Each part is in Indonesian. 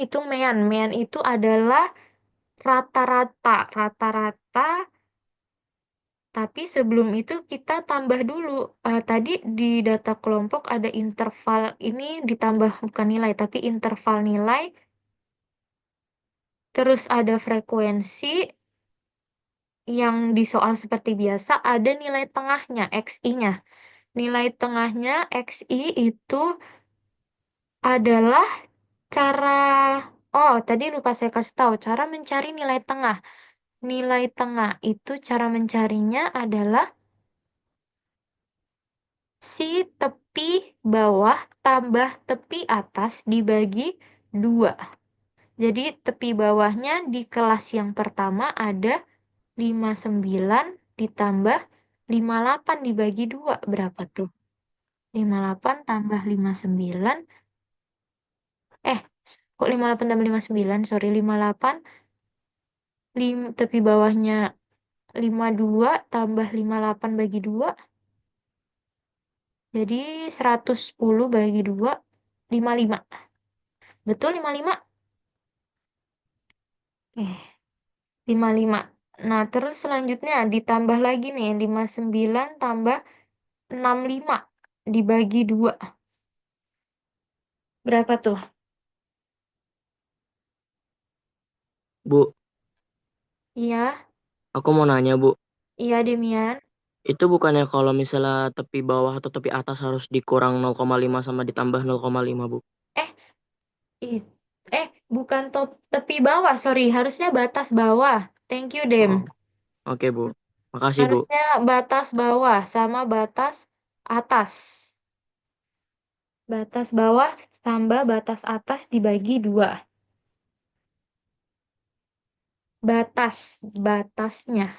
hitung mean. Mean itu adalah rata-rata. Rata-rata, tapi sebelum itu kita tambah dulu. Tadi di data kelompok ada interval, ini ditambah bukan nilai, tapi interval nilai. Terus ada frekuensi, yang di soal seperti biasa ada nilai tengahnya, XI-nya. Nilai tengahnya XI itu adalah cara, oh tadi lupa saya kasih tahu, cara mencari nilai tengah. Nilai tengah itu cara mencarinya adalah si tepi bawah tambah tepi atas dibagi 2. Jadi tepi bawahnya di kelas yang pertama ada 59 ditambah 58 dibagi 2. Berapa tuh? 58 tambah 59. Eh, kok 58 tambah 59? Sorry, 58. Tepi bawahnya 52 tambah 58 bagi 2. Jadi 110 bagi 2, 55. Betul 55? Eh, 55. Nah, terus selanjutnya ditambah lagi nih, 59 tambah 65 dibagi 2. Berapa tuh? Bu, Iya, aku mau nanya, Bu. iya Demian. Itu bukannya kalau misalnya tepi bawah atau tepi atas harus dikurang 0,5 sama ditambah 0,5, Bu? Eh, ih, bukan tepi bawah, sorry. Harusnya batas bawah. Thank you, Dem. Oh, oke, Bu. Makasih, Bu. Harusnya batas bawah sama batas atas. Batas bawah tambah batas atas dibagi 2. Batasnya.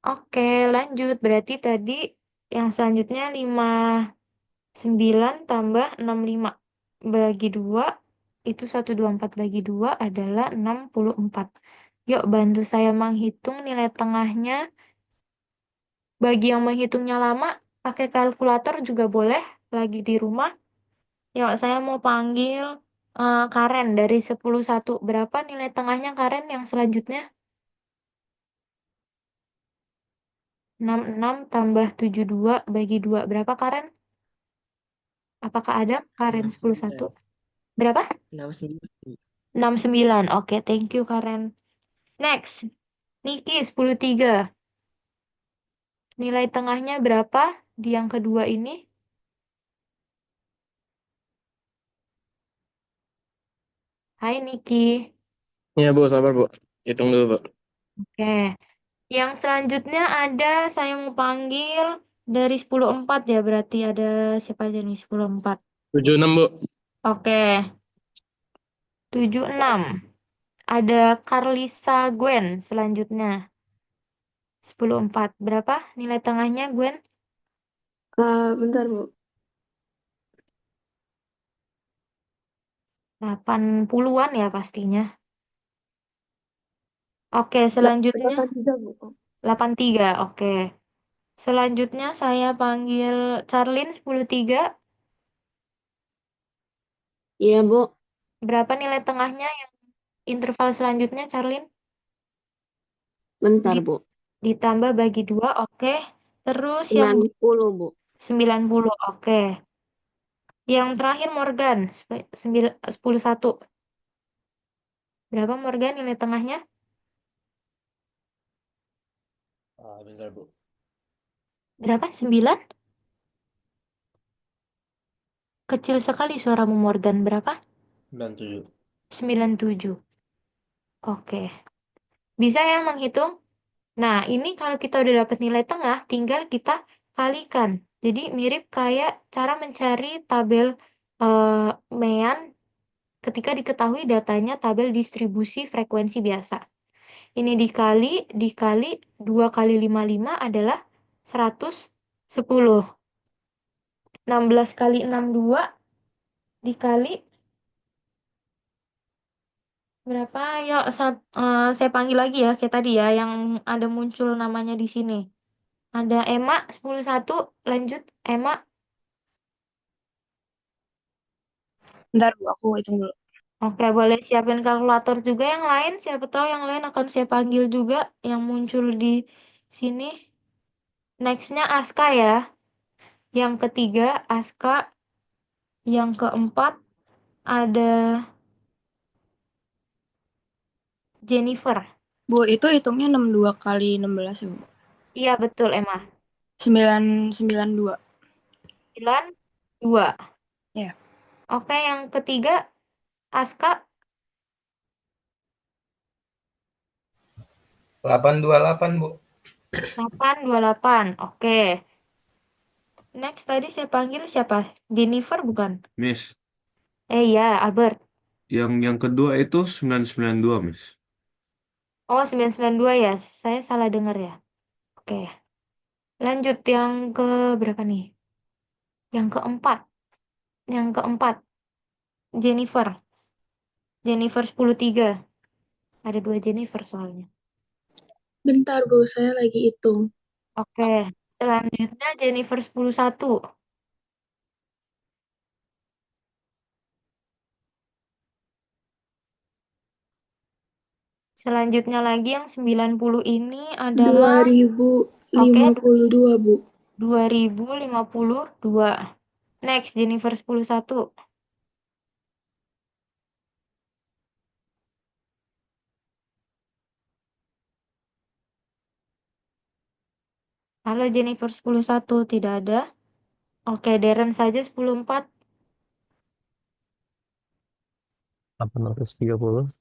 Oke, lanjut. Berarti tadi yang selanjutnya 59 tambah 65 bagi 2 itu 124 bagi 2 adalah 64. Yuk bantu saya menghitung nilai tengahnya. Bagi yang menghitungnya lama, pakai kalkulator juga boleh lagi di rumah. Yuk, saya mau panggil Karen dari 10-1. Berapa nilai tengahnya Karen yang selanjutnya? 66 tambah 72 bagi 2. Berapa Karen? Apakah ada Karen 10-1? 69. Berapa? 69. 69. Oke, thank you Karen. Next, Niki 10-3. Nilai tengahnya berapa di yang kedua ini? Hai Niki. Iya, Bu, sabar, Bu. Hitung dulu, Bu. Oke. Yang selanjutnya ada saya mau panggil dari 10-4 ya, berarti ada siapa aja nih 10-4. 76, Bu. Oke, 7-6. Ada Carlisa Gwen selanjutnya. 10-4. Berapa nilai tengahnya Gwen? Bentar, Bu. 80-an ya pastinya. Oke, selanjutnya 83, Bu. 83. Oke. Selanjutnya saya panggil Charlene 10-3. Iya, Bu. Berapa nilai tengahnya yang interval selanjutnya Charlene? Bentar, Di- Bu. Ditambah bagi 2, oke. Terus yang 90, Bu. 90, oke. Yang terakhir Morgan, 10-1. Berapa Morgan nilai tengahnya? Bentar, Bu. Berapa? 9? Kecil sekali suaramu Morgan. Berapa? 97. 97. Oke. Bisa ya menghitung? Nah, ini kalau kita udah dapat nilai tengah, tinggal kita kalikan. Jadi mirip kayak cara mencari tabel eh, Mean ketika diketahui datanya tabel distribusi frekuensi biasa. Ini dikali 2 kali 55 adalah 110. 16 kali 62 dikali berapa? Ya, saya panggil lagi ya, kayak tadi ya, yang ada muncul namanya di sini. Ada Emma 10-1, lanjut Emma. Bentar Bu, aku hitung dulu. Oke, boleh siapin kalkulator juga yang lain. Siapa tahu yang lain akan saya panggil juga yang muncul di sini. Nextnya Aska ya. Yang ketiga Aska. Yang keempat ada Jennifer. Bu, itu hitungnya 62 kali 16 ya Bu? Iya betul Emma. 992. 92. Ya. Oke, yang ketiga Aska 828, Bu. 828. Oke. Next tadi saya panggil siapa? Jennifer bukan? Miss, Iya, Albert. yang kedua itu 992, Miss. Oh, 992 ya. Saya salah dengar ya. Oke. Lanjut yang ke berapa nih? Yang keempat. Yang keempat. Jennifer. Jennifer 103. Ada dua Jennifer soalnya. Bentar, Bu. Saya lagi hitung. Oke. Selanjutnya Jennifer 101. Selanjutnya lagi yang 90 ini adalah 2052, Bu. 2052. Next, Jennifer 101. Halo Jennifer 101, tidak ada. Oke, Darren saja 104. 830.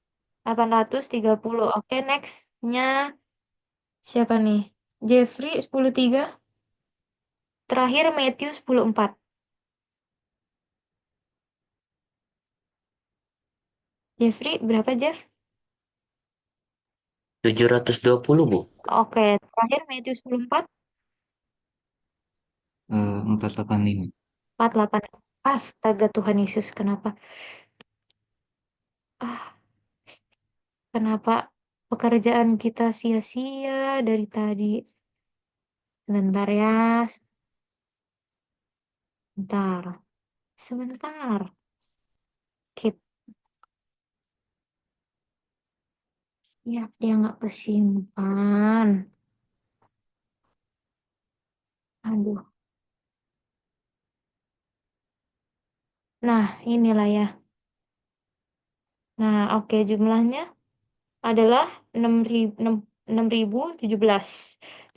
830. Oke, next-nya siapa nih? Jeffrey 103. Terakhir Matthew 104. Jeffrey, berapa Jeff? 720, Bu. Oke, terakhir Matthew 104. 485. 48. Astaga Tuhan Yesus, kenapa? Ah, kenapa pekerjaan kita sia-sia dari tadi? Sebentar ya, sebentar. Sebentar. Keep. Ya, dia nggak kesimpan. Aduh. Nah, inilah ya. Nah, oke jumlahnya adalah 6.017.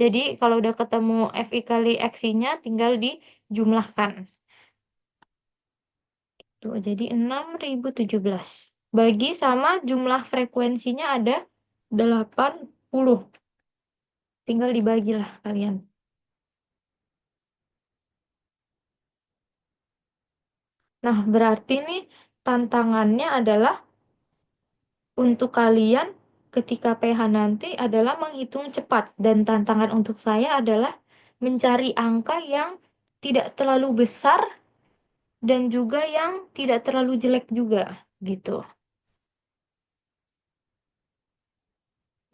Jadi kalau udah ketemu FI kali XI-nya tinggal dijumlahkan. Tuh, jadi 6.017. Bagi sama jumlah frekuensinya ada 80. Tinggal dibagilah kalian. Nah, berarti nih tantangannya adalah untuk kalian ketika PH nanti adalah menghitung cepat. Dan tantangan untuk saya adalah mencari angka yang tidak terlalu besar dan juga yang tidak terlalu jelek juga gitu.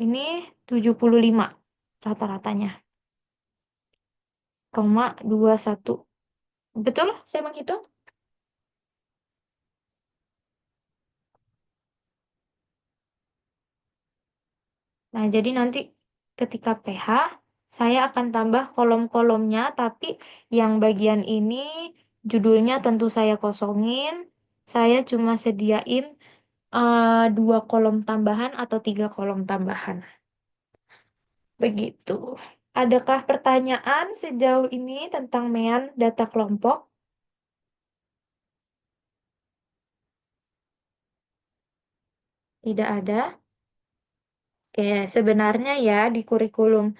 Ini 75 rata-ratanya. 21. Betul saya menghitung? Nah, jadi nanti ketika PH, saya akan tambah kolom-kolomnya, tapi yang bagian ini judulnya tentu saya kosongin. Saya cuma sediain 2 kolom tambahan atau 3 kolom tambahan. Begitu. Adakah pertanyaan sejauh ini tentang MEAN data kelompok? Tidak ada. Oke, sebenarnya ya di kurikulum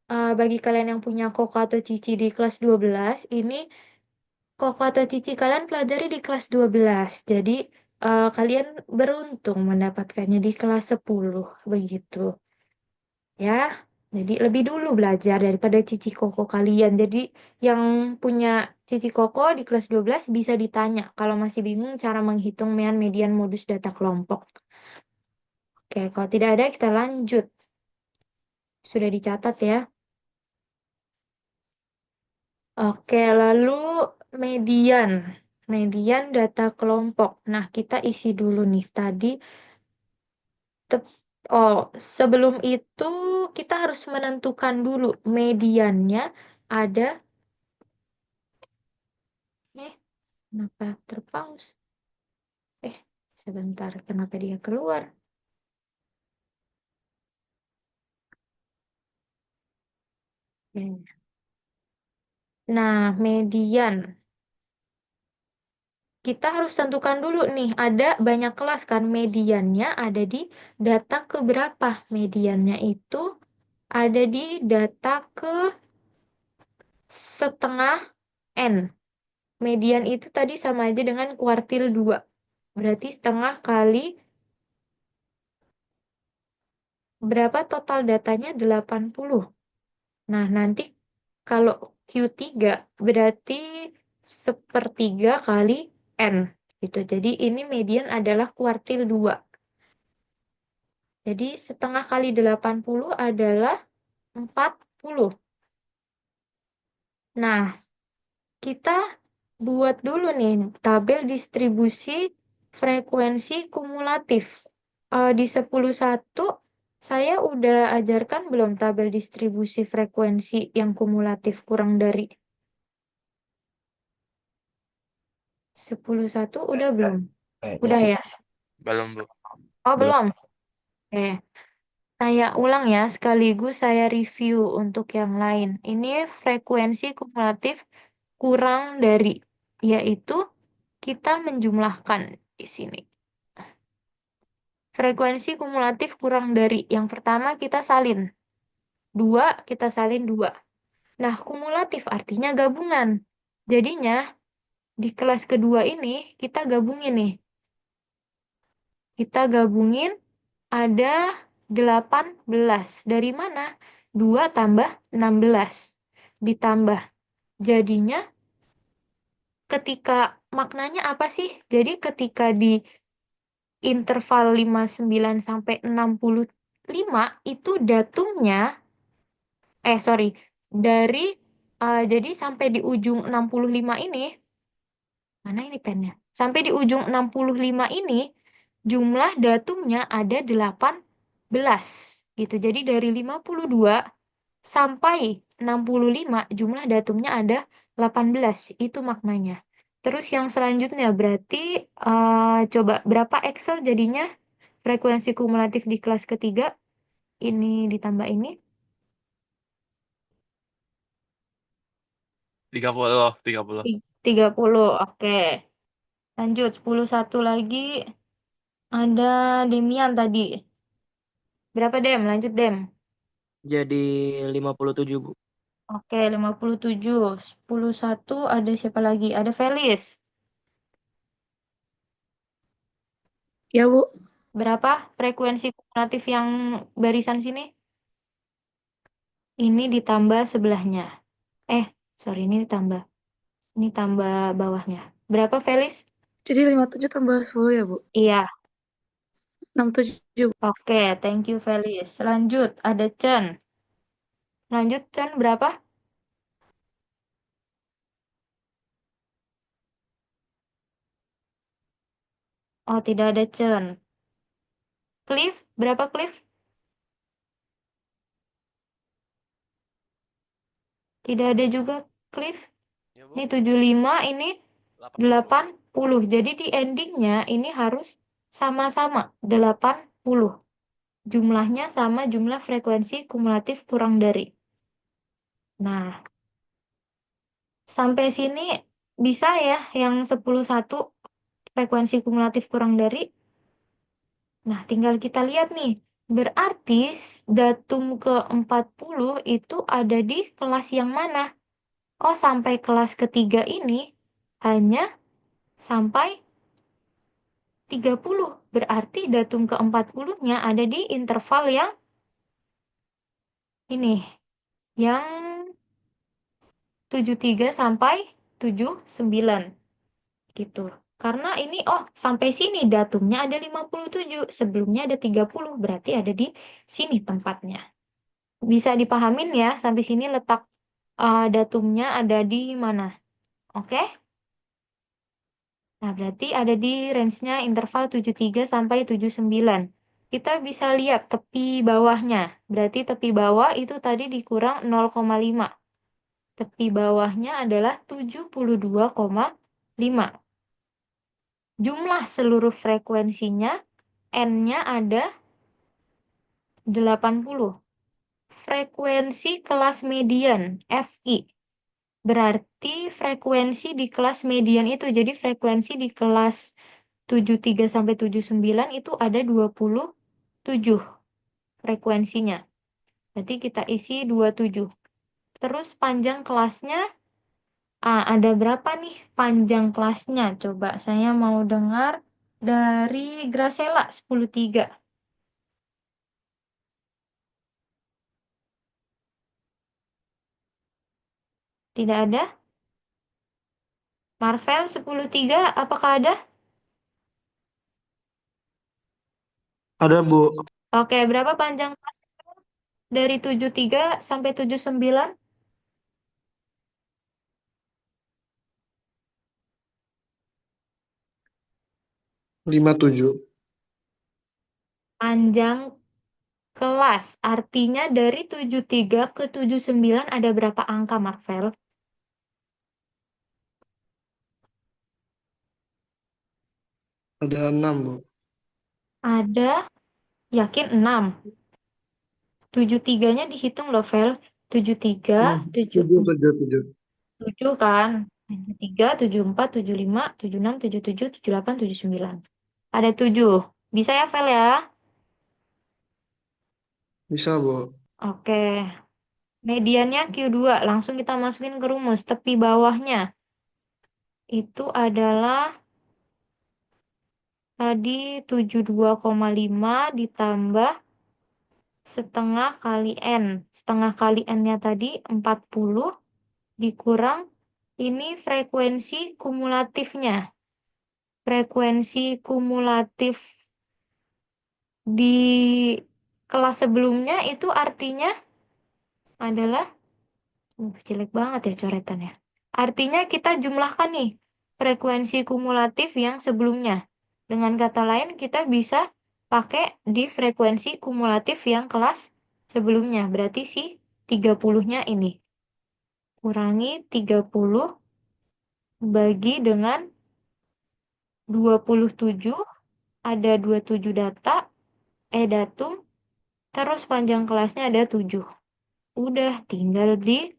bagi kalian yang punya Koko atau Cici di kelas 12, ini Koko atau Cici kalian pelajari di kelas 12. Jadi kalian beruntung mendapatkannya di kelas 10 begitu. Ya. Jadi lebih dulu belajar daripada Cici Koko kalian. Jadi yang punya Cici Koko di kelas 12 bisa ditanya kalau masih bingung cara menghitung median modus data kelompok. Oke, kalau tidak ada kita lanjut. Sudah dicatat ya. Oke, lalu median. median data kelompok. Nah, kita isi dulu nih. Tadi, sebelum itu kita harus menentukan dulu mediannya ada. Kenapa terpause? Sebentar, kenapa dia keluar? Nah, median. Kita harus tentukan dulu nih, ada banyak kelas kan, mediannya ada di data keberapa? Mediannya itu ada di data ke setengah N. Median itu tadi sama aja dengan kuartil 2. Berarti setengah kali berapa total datanya? 80. Nah, nanti kalau Q3 berarti sepertiga kali N. Gitu. Jadi ini median adalah kuartil 2. Jadi setengah kali 80 adalah 40. Nah, kita buat dulu nih tabel distribusi frekuensi kumulatif. Di 10.1 saya udah ajarkan belum tabel distribusi frekuensi yang kumulatif kurang dari 10.1 udah belum? Udah ya? Belum, Bu. Oh, belum. Oke. Saya ulang ya, sekaligus saya review untuk yang lain. Ini frekuensi kumulatif kurang dari, yaitu kita menjumlahkan di sini. Frekuensi kumulatif kurang dari, yang pertama kita salin. 2, kita salin 2. Nah, kumulatif artinya gabungan. Jadinya, di kelas kedua ini, kita gabungin nih. Kita gabungin ada 18. Dari mana? 2 tambah 16. Ditambah. Jadinya ketika maknanya apa sih? Jadi ketika di interval 59 sampai 65 itu datumnya dari jadi sampai di ujung 65 ini, mana ini pennya? Sampai di ujung 65 ini jumlah datumnya ada 18 gitu. Jadi dari 52 sampai 65 jumlah datumnya ada 18. Itu maknanya. Terus yang selanjutnya berarti coba berapa Excel jadinya frekuensi kumulatif di kelas ketiga? Ini ditambah ini. 30, 30. 30. Oke. Lanjut 10.1 lagi. Ada Demian tadi. Berapa Dem? Lanjut Dem. Jadi 57, Bu. Oke, 57. 10.1 ada siapa lagi? Ada Felis. Ya, Bu. Berapa frekuensi kumulatif yang barisan sini? Ini ditambah sebelahnya. Ini ditambah. Ini tambah bawahnya. Berapa, Felis? Jadi 57 tambah 10 ya, Bu? Iya. 67. Oke, thank you, Felis. Lanjut, ada Chen. Lanjut, Chen, berapa? Oh, tidak ada Chen. Cliff, berapa Cliff? Tidak ada juga Cliff. Ya, Bu. Ini 75, ini 80. 80. Jadi di endingnya ini harus sama-sama 80. Jumlahnya sama jumlah frekuensi kumulatif kurang dari. Nah, sampai sini bisa ya yang 10.1 frekuensi kumulatif kurang dari. Nah, tinggal kita lihat nih. Berarti datum ke-40 itu ada di kelas yang mana? Oh, sampai kelas ketiga ini hanya sampai 30. Berarti datum ke-40-nya ada di interval yang ini. Yang 73 sampai 79. Gitu. Karena ini, sampai sini datumnya ada 57. Sebelumnya ada 30. Berarti ada di sini tempatnya. Bisa dipahamin ya, sampai sini letak datumnya ada di mana. Oke? Nah, berarti ada di range-nya interval 73 sampai 79. Kita bisa lihat tepi bawahnya. Berarti tepi bawah itu tadi dikurang 0,5. Tepi bawahnya adalah 72,5. Jumlah seluruh frekuensinya, N-nya ada 80. Frekuensi kelas median, FI. Berarti frekuensi di kelas median itu, jadi frekuensi di kelas 73 sampai 79 itu ada 27 frekuensinya. Berarti kita isi 27. Terus panjang kelasnya, ada berapa nih panjang kelasnya? Coba saya mau dengar dari Gracella 10,3. Tidak ada? Marvel 10,3 apakah ada? Ada, Bu. Oke, berapa panjang kelas dari 73 sampai 79? 57. Panjang kelas. Artinya dari 73 ke 79 ada berapa angka, Marvel? Ada 6, Bu. Ada, yakin 6. 73-nya dihitung loh, Vel. 73, 7, 7, 7, 7. 7 kan? 73, 74, 75, 76, 77, 78, 79. Ada 7. Bisa ya, Vel ya? Bisa, Bu. Oke. Mediannya Q2. Langsung kita masukin ke rumus. Tepi bawahnya itu adalah tadi 72,5 ditambah setengah kali N. Setengah kali N-nya tadi 40 dikurang ini frekuensi kumulatifnya. Frekuensi kumulatif di kelas sebelumnya itu artinya adalah jelek banget ya coretannya. Artinya kita jumlahkan nih frekuensi kumulatif yang sebelumnya. Dengan kata lain kita bisa pakai di frekuensi kumulatif yang kelas sebelumnya. Berarti si 30-nya ini. Kurangi 30 bagi dengan 27, ada 27 datum, terus panjang kelasnya ada 7. Udah, tinggal dihitung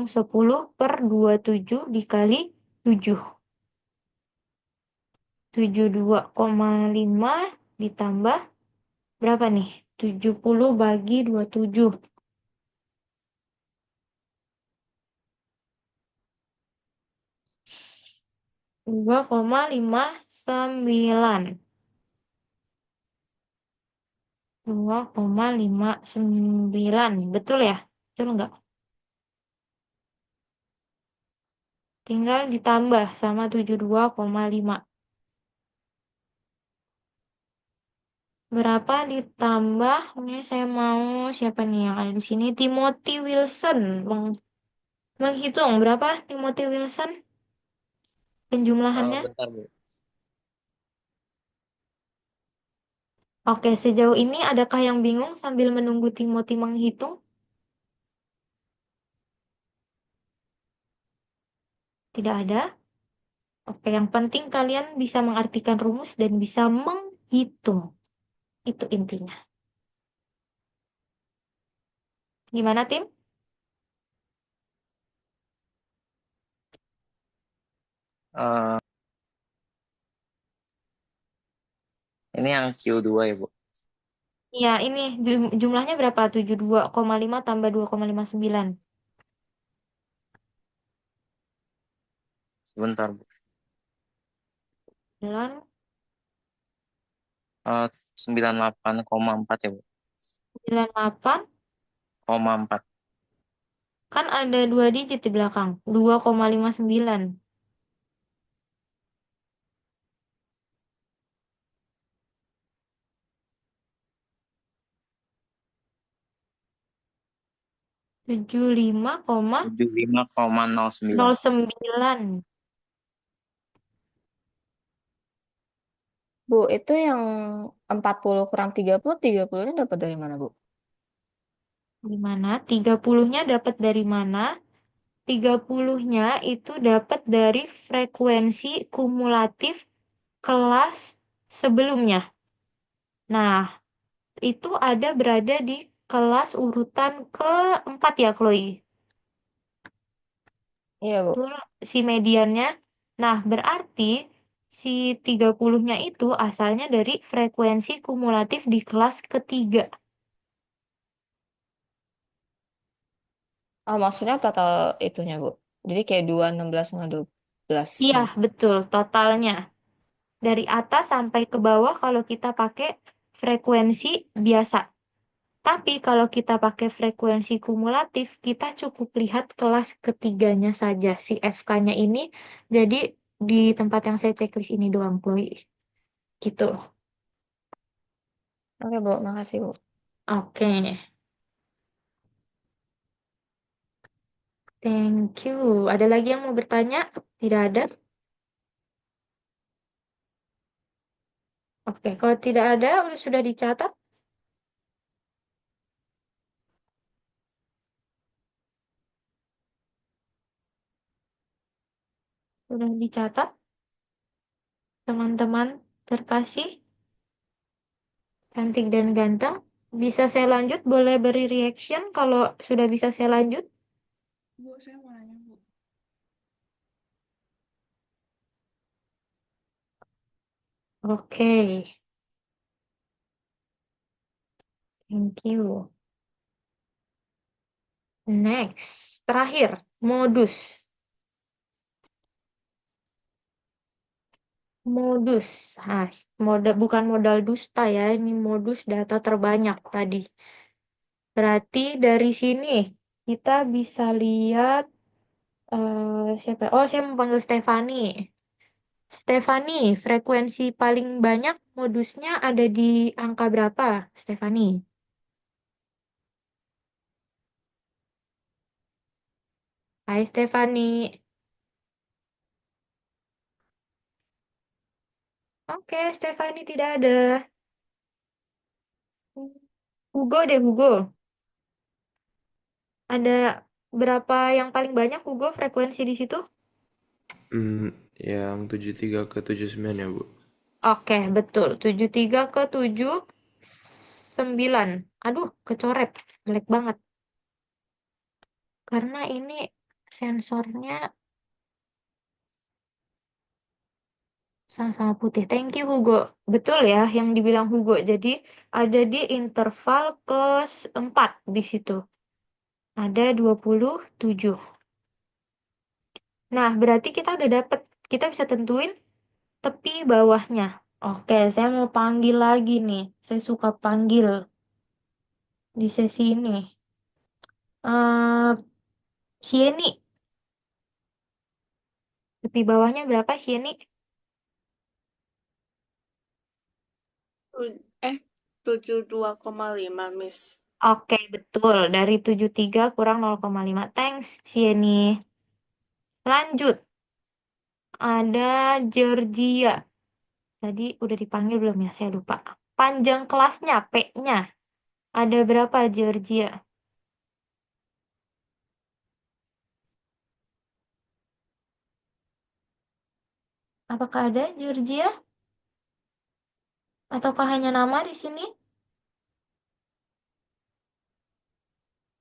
10/27 dikali 7. 72,5 ditambah berapa nih? 70 bagi 27. 2,59. 2,59. Betul ya? Betul nggak? Tinggal ditambah sama 72,5. Berapa ditambah? Ini saya mau siapa nih yang ada di sini? Timothy Wilson. Menghitung berapa Timothy Wilson penjumlahannya? Bentar, Bu. Oke, sejauh ini adakah yang bingung sambil menunggu Timothy menghitung? Tidak ada? Oke, yang penting kalian bisa mengartikan rumus dan bisa menghitung. Itu intinya. Gimana, Tim? Eh, ini yang Q2 ya, Bu. Iya, ini jumlahnya berapa? 72,5 tambah 2,59. Sebentar, Bu. 98,4 ya, Bu. 98, 0,4. kan ada 2 digit di belakang. 2,59. 75,09. 75,09. Bu, itu yang 40 kurang 30-nya dapat dari mana, Bu? Di mana? 30-nya dapat dari mana? 30-nya itu dapat dari frekuensi kumulatif kelas sebelumnya. Nah, itu ada berada di kelas urutan keempat ya, Chloe. Iya, Bu. Betul, si mediannya. Nah, berarti si 30-nya itu asalnya dari frekuensi kumulatif di kelas ketiga. Oh, maksudnya total itunya, Bu. Jadi kayak 2, 16 sama 12 Iya, gitu. betul, totalnya. Dari atas sampai ke bawah kalau kita pakai frekuensi biasa. Tapi kalau kita pakai frekuensi kumulatif, kita cukup lihat kelas ketiganya saja si FK-nya ini. Jadi di tempat yang saya checklist ini doang, Chloe. Gitu. Oke, Bu. Makasih, Bu. Oke, thank you. Ada lagi yang mau bertanya? Tidak ada? Oke, kalau tidak ada, sudah dicatat? Sudah dicatat, teman-teman terkasih, cantik dan ganteng. Bisa saya lanjut? Boleh beri reaction kalau sudah bisa saya lanjut? Bu, saya mau nanya, Bu. Oke, thank you. Next, terakhir, modus. Modus. Nah, bukan modal dusta ya, ini modus data terbanyak tadi. Berarti dari sini kita bisa lihat siapa? Oh, saya mau panggil Stefani. Stefani, frekuensi paling banyak modusnya ada di angka berapa, Stefani? Hai Stefani. Oke, Stefani tidak ada. Hugo deh, Hugo. Ada berapa yang paling banyak, Hugo, frekuensi di situ? Yang 73 ke 79 ya, Bu. Oke, betul. 73 ke 79. Aduh, kecoret. Jelek banget. Karena ini sensornya sama-sama putih. Thank you, Hugo. Betul ya yang dibilang Hugo. Jadi ada di interval ke-4 di situ. Ada 27. Nah, berarti kita udah dapet. Kita bisa tentuin tepi bawahnya. Oke, saya mau panggil lagi nih. Saya suka panggil di sesi ini. Sieni. Tepi bawahnya berapa, Sieni? 72,5, Miss. Oke, betul. Dari 73 kurang 0,5. Thanks, Sieni. Lanjut. Ada Georgia. Tadi udah dipanggil belum ya? Saya lupa. Panjang kelasnya, P-nya. Ada berapa, Georgia? Apakah ada Georgia? Ataukah hanya nama di sini?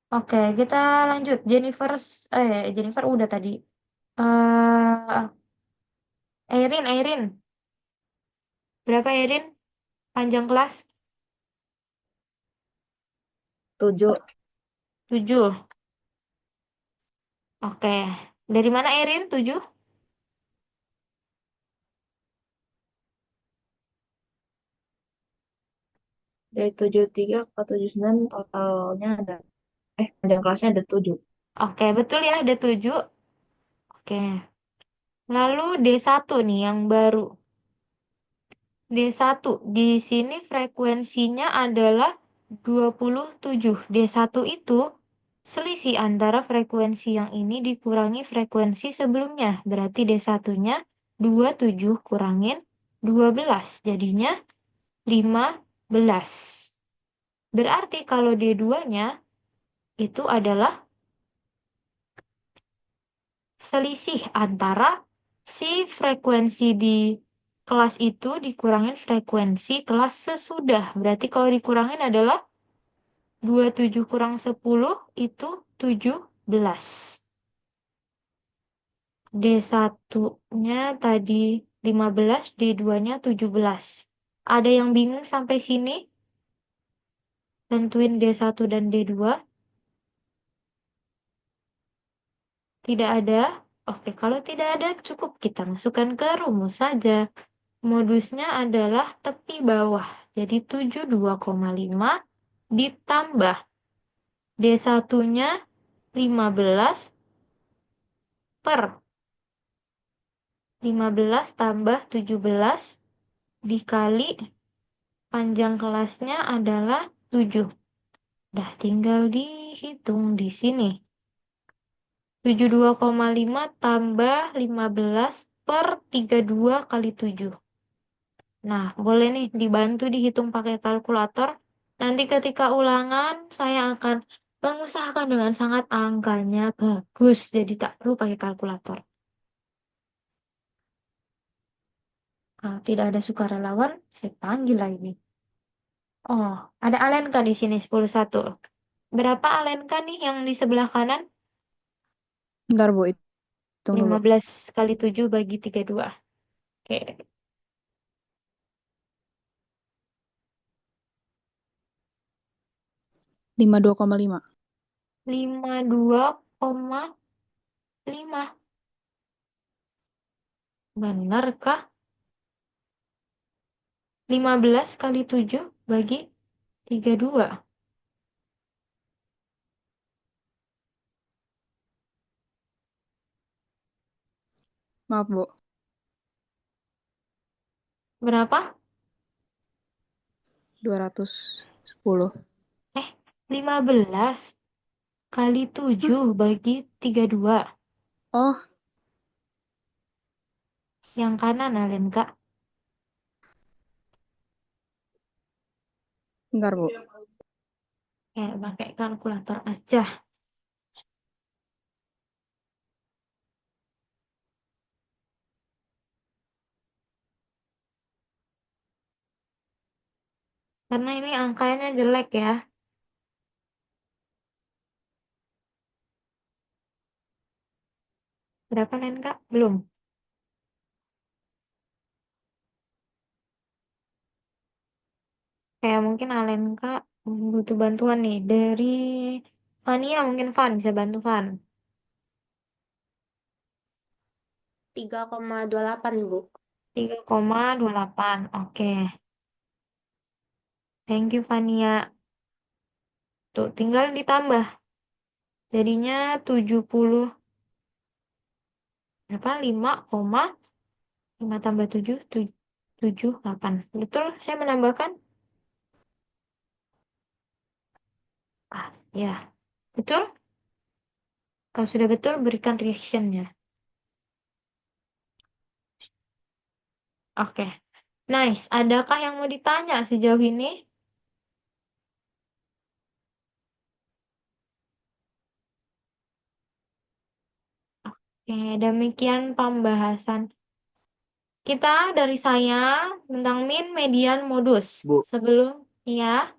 Oke, kita lanjut. Jennifer udah tadi. Erin. Berapa Erin? Panjang kelas? 7. 7. Oke. Dari mana Erin? 7? Dari 73 ke 79 totalnya ada, panjang kelasnya ada 7. Oke, betul ya, ada 7. Oke. Lalu D1 nih yang baru. D1. Di sini frekuensinya adalah 27. D1 itu selisih antara frekuensi yang ini dikurangi frekuensi sebelumnya. Berarti D1-nya 27 kurangin 12. Jadinya 15. Berarti kalau D2-nya itu adalah selisih antara si frekuensi di kelas itu dikurangin frekuensi kelas sesudah. Berarti kalau dikurangin adalah 27 kurang 10 itu 17. D1-nya tadi 15, D2-nya 17. Ada yang bingung sampai sini? Tentuin D1 dan D2. Tidak ada? Oke, kalau tidak ada cukup kita masukkan ke rumus saja. Modusnya adalah tepi bawah. Jadi 72,5 ditambah D1-nya 15 per 15 tambah 17 dikali panjang kelasnya adalah 7. Dah tinggal dihitung di sini. 72,5 tambah 15 per 32 kali 7. Nah, boleh nih dibantu dihitung pakai kalkulator. Nanti ketika ulangan, saya akan mengusahakan dengan sangat angkanya bagus. Jadi tak perlu pakai kalkulator. Kalau tidak ada sukarelawan, saya panggil lagi. Oh, ada Alenka di sini 10-1. Berapa Alenka nih yang di sebelah kanan? Bentar, Bu. Hitung dulu. 15 kali 7 bagi 32. Oke. 52,5. 52,5. Benarkah? 15 kali 7 bagi 32. Maaf, Bu. Berapa? 210. 15 kali 7 bagi 32. Oh, Yang kanan, Alenka. bentar, Bu. Pakai kalkulator aja. Karena ini angkanya jelek ya. Berapa, Alenka? Belum. Kayak mungkin Alenka butuh bantuan nih. Dari Fania mungkin Van bisa bantu Van. 3,28, Bu. 3,28. Oke. Thank you, Fania. Tuh, tinggal ditambah. Jadinya 70. Berapa? 5 tambah 7, 8. Betul saya menambahkan? Ya. Betul? Kalau sudah betul, berikan reaction-nya. Oke. Nice. Adakah yang mau ditanya sejauh ini? Oke, demikian pembahasan kita dari saya tentang min, median, modus. Bu, Sebelum, ya,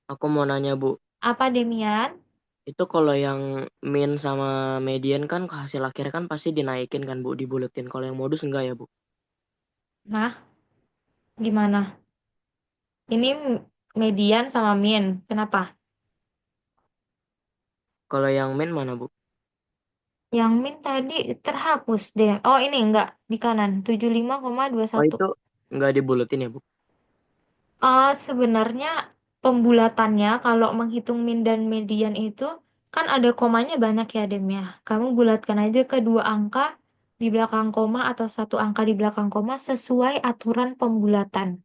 aku mau nanya, Bu. apa Demian? Itu kalau yang min sama median kan hasil akhirnya kan pasti dinaikin kan, Bu, dibuletin. Kalau yang modus enggak ya, Bu? Nah, gimana? Ini median sama min. Kenapa? Kalau yang min mana, Bu? Yang min tadi terhapus deh. Oh, ini enggak. Di kanan. Oh, 75,21. itu enggak dibuletin ya, Bu? Sebenarnya pembulatannya kalau menghitung min dan median itu kan ada komanya banyak ya, Dem ya. Kamu bulatkan aja ke 2 angka di belakang koma atau 1 angka di belakang koma sesuai aturan pembulatan.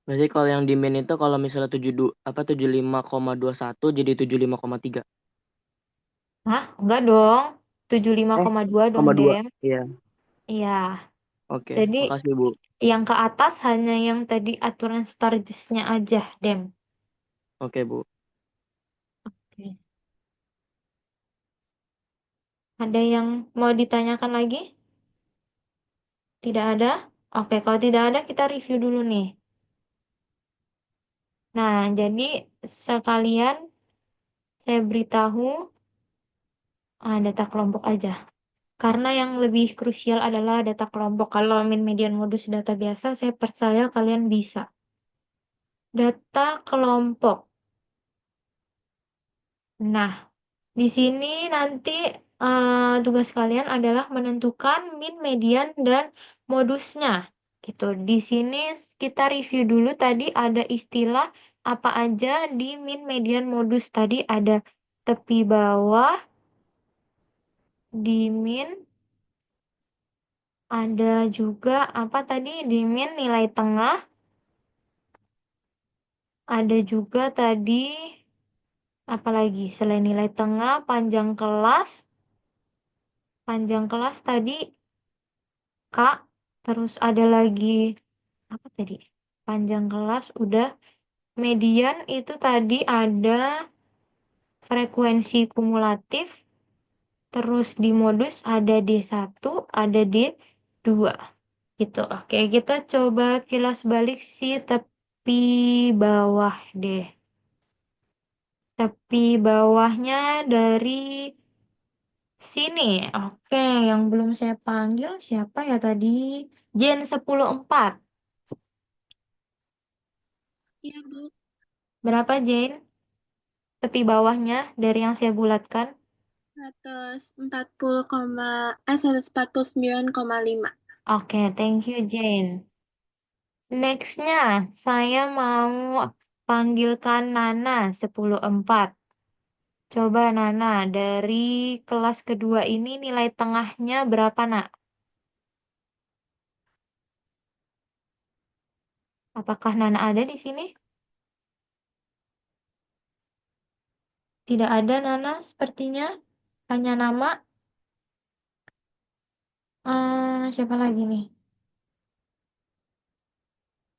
Berarti kalau yang di min itu kalau misalnya 75,21 jadi 75,3. Hah? Enggak dong. 75,2 dong, 0,2. Dem. Iya. Iya. Oke, Jadi makasih Bu. yang ke atas hanya yang tadi aturan Sturgis-nya aja, Dem. Oke Bu. Oke. Ada yang mau ditanyakan lagi? Tidak ada? Oke, kalau tidak ada kita review dulu nih. Nah, jadi sekalian saya beritahu data kelompok aja. Karena yang lebih krusial adalah data kelompok. Kalau min median modus data biasa, saya percaya kalian bisa. Data kelompok. Nah, di sini nanti tugas kalian adalah menentukan min, median, dan modusnya. Gitu. Di sini kita review dulu tadi ada istilah apa aja di min, median, modus. Tadi ada tepi bawah, di min, ada juga apa tadi di min nilai tengah, ada juga tadi apalagi selain nilai tengah, panjang kelas tadi Kak, terus ada lagi apa tadi? Panjang kelas udah. Median itu tadi ada frekuensi kumulatif, terus di modus ada D1, ada D2 gitu. Oke, kita coba kilas balik si tepi bawah deh. Tepi bawahnya dari sini. Oke, yang belum saya panggil siapa ya tadi? Jen 10.4. Iya, Bu. Berapa, Jane? Tepi bawahnya dari yang saya bulatkan. 149,5. Oke, thank you, Jane. Nextnya, saya mau panggilkan Nana 10.4. Coba Nana, dari kelas kedua ini nilai tengahnya berapa, Nak? Apakah Nana ada di sini? Tidak ada Nana, sepertinya. Hanya nama. Siapa lagi nih?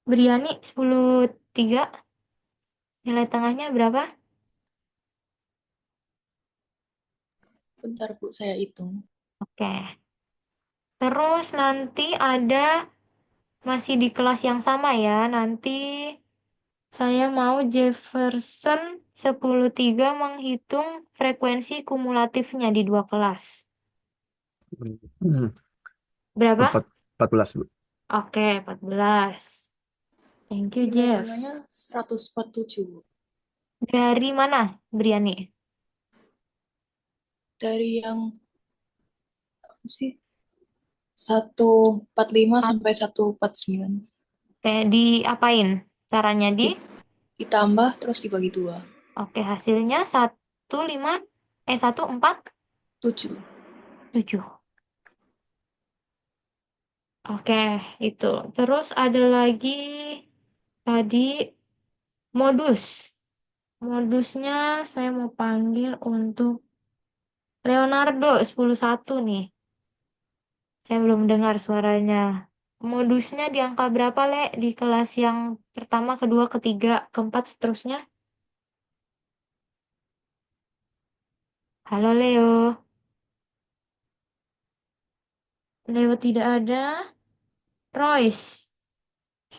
Briani 10.3. Nilai tengahnya berapa? Bentar, Bu, saya hitung. Oke. Terus nanti ada masih di kelas yang sama ya. Nanti saya mau Jefferson 10.3 menghitung frekuensi kumulatifnya di dua kelas. Hmm, Berapa? 14, Bu. Oke, 14. Thank you, Nilai Jeff. tengahnya 147, Bu. Dari mana, Briani? Dari yang apa sih? 145 sampai 149. Kayak diapain? Caranya di? Ditambah terus dibagi 2. Oke, hasilnya 1,4,7. 7. Oke, itu. Terus ada lagi tadi modus. Modusnya saya mau panggil untuk Leonardo 10.1 nih. Saya belum dengar suaranya. Modusnya di angka berapa, Le? Di kelas yang pertama, kedua, ketiga, keempat, seterusnya? Halo, Leo. Leo tidak ada. Royce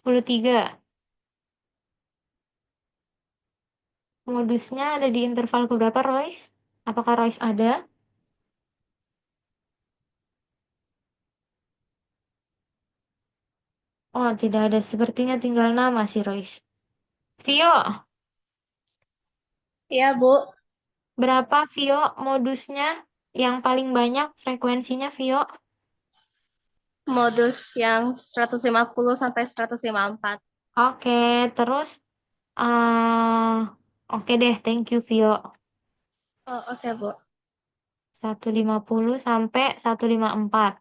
10.3. Modusnya ada di interval keberapa, Royce? Apakah Royce ada? Oh, tidak ada. Sepertinya tinggal nama si Royce. Vio, Iya, Bu. berapa Vio modusnya yang paling banyak frekuensinya Vio? Modus yang 150 sampai 154. Oke, terus ah oke deh, thank you Vio. Oh, oke, Bu. 150 sampai 154.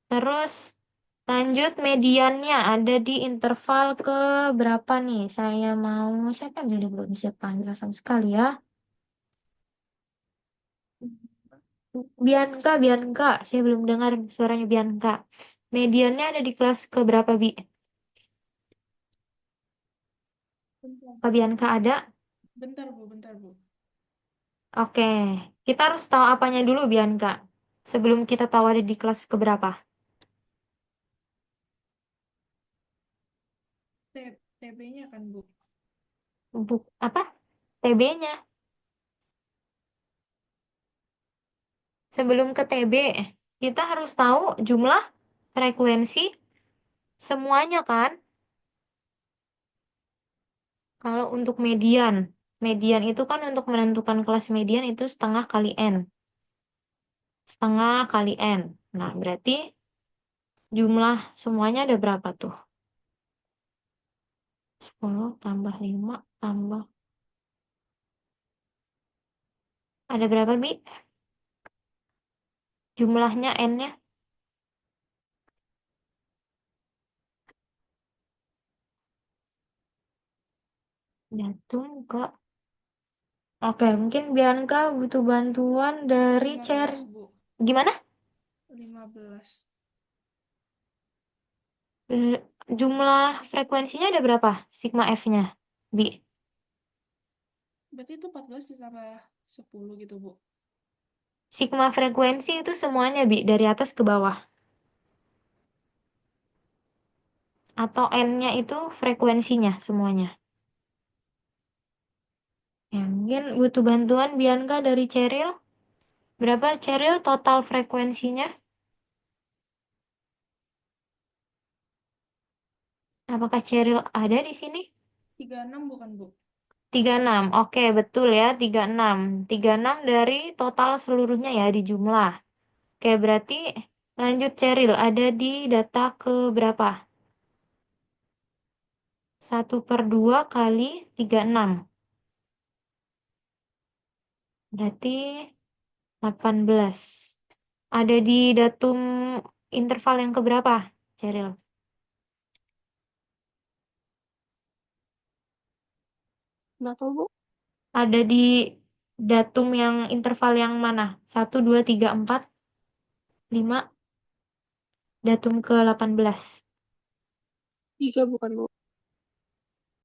Terus lanjut mediannya ada di interval ke berapa nih? Saya mau siapa yang belum bisa panggil sama sekali ya? Bianca, saya belum dengar suaranya Bianca. Mediannya ada di kelas ke berapa, Bi? Kak Bianca ada? Bentar, Bu. Bentar, Bu. Oke, kita harus tahu apanya dulu, Bianca. Sebelum kita tahu ada di kelas ke berapa. TB-nya kan, Bu. Apa? TB-nya. Sebelum ke TB, kita harus tahu jumlah frekuensi semuanya kan? Kalau untuk median, median itu kan untuk menentukan kelas median itu setengah kali N. Setengah kali N. Nah, berarti jumlah semuanya ada berapa tuh? 10 tambah 5 tambah. Ada berapa, Bi? Jumlahnya N-nya? Datum ke. Oke, mungkin Bianca butuh bantuan dari Cher. 15, Bu. Gimana? 15. Jumlah frekuensinya ada berapa? Sigma F-nya, Bi? Berarti itu 14 ditambah 10 gitu, Bu. Sigma frekuensi itu semuanya, Bi, dari atas ke bawah. Atau N-nya itu frekuensinya semuanya. Ya, mungkin butuh bantuan Bianca dari Cheryl. Berapa Cheryl total frekuensinya? Apakah Cheryl ada di sini? 36 bukan, Bu? 36. Oke, betul ya, 36. 36 dari total seluruhnya ya di jumlah. Oke, berarti lanjut Cheryl, ada di data ke berapa? 1/2 kali 36. Berarti 18. Ada di datum interval yang keberapa, Cheryl? Berapa, Bu? Ada di datum yang interval yang mana? 1, 2, 3, 4, 5. Datum ke-18. 3 bukan, Bu?